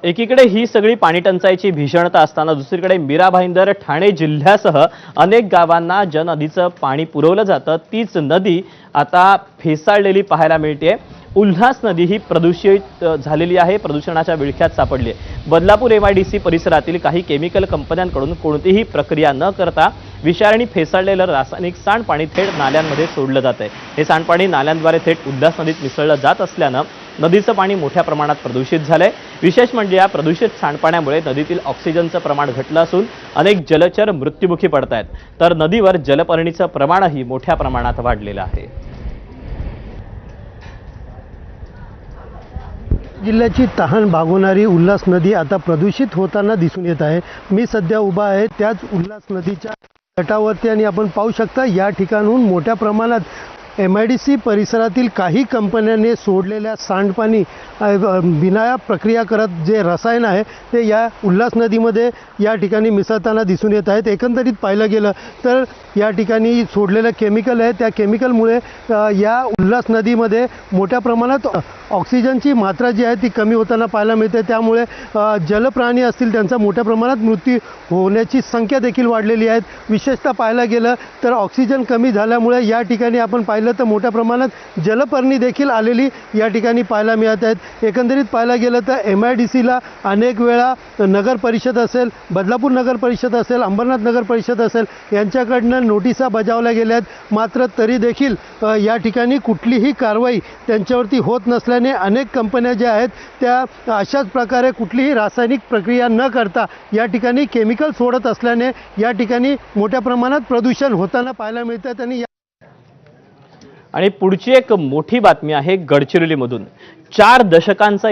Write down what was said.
एकीकडे ही सगळी पाणी टंचाईची भीषणता असताना दुसरीकडे मीरा भाईंदर ठाणे जिल्ह्यासह अनेक गावांना नदीचं पाणी पुरवलं जातं। तीच नदी आता फेसाळलेली पाहायला मिळते। उल्हास नदी ही प्रदूषित झालेली आहे, प्रदूषणाच्या विळख्यात सापडली आहे। बदलापूर एमआयडीसी परिसरातील काही केमिकल कंपन्यांकडून कोणतीही प्रक्रिया न करता विषारी फेसाळलेलं रासायनिक सांडपाणी थेट नाल्यांमध्ये सोडलं जात आहे। हे सांडपाणी नाल्यांद्वारे थेट उल्हास नदीत मिसळलं जात असल्यानं नदीचं पाणी मोठ्या प्रमाणात प्रदूषित झालंय। विशेष म्हणजे या प्रदूषित सांडपाण्यामुळे नदीतील ऑक्सिजनचं प्रमाण घटलं असून अनेक जलचर मृत्युमुखी पडत आहेत, तर नदीवर जलपर्णीचं प्रमाणही मोठ्या प्रमाणात वाढलेलं आहे। जिल्ह्याची तहान भागवणारी उल्हास नदी आता प्रदूषित होताना दिसून येत आहे। मी सध्या उभा आहे त्याच उल्हास नदीच्या तटावरती आणि आपण पाहू शकता या ठिकाणून मोठ्या प्रमाणात एमआयडीसी परिसरातील काही कंपन्यांनी सोडलेल्या सांडपाणी विना प्रक्रिया करत जे रसायन आहे ते या उल्हास नदीमध्ये या ठिकाणी मिसळताना दिसून येत आहेत। एकंदरीत पाहिलं गेलं तर या ठिकाणी सोडलेलं केमिकल आहे, त्या केमिकलमुळे या उल्हास नदीमध्ये मोठ्या प्रमाणात ऑक्सिजनची मात्रा जी आहे ती कमी होताना पाहायला मिळते। त्यामुळे जलप्राणी असतील त्यांचा मोठ्या प्रमाणात मृत्यू होण्याची संख्या देखील वाढलेली आहे। विशेषतः पाहायला गेलं तर ऑक्सिजन कमी झाल्यामुळे या ठिकाणी आपण पाहिलं तर मोठ्या प्रमाणात जलपर्णी देखील आलेली या ठिकाणी पाहायला मिळत आहेत। एकंदरीत पाहायला गेलं तर एमआयडीसीला अनेक वेळा नगर परिषद असेल, बदलापूर नगर परिषद असेल, अंबरनाथ नगर परिषद असेल यांच्याकडनं नोटिसा बजावल्या गेल्यात, मात्र तरी देखील या ठिकाणी कुठलीही कारवाई त्यांच्यावरती होत नसल्याने अनेक कंपन्या ज्या आहेत त्या अशाच प्रकारे कुठलीही रासायनिक प्रक्रिया न करता या ठिकाणी केमिकल सोडत असल्याने या ठिकाणी मोठ्या प्रमाणात प्रदूषण होताना पाहायला मिळतात। आणि पुढची एक मोठी बातमी आहे गडचिरोलीमधून। 4 दशकांचा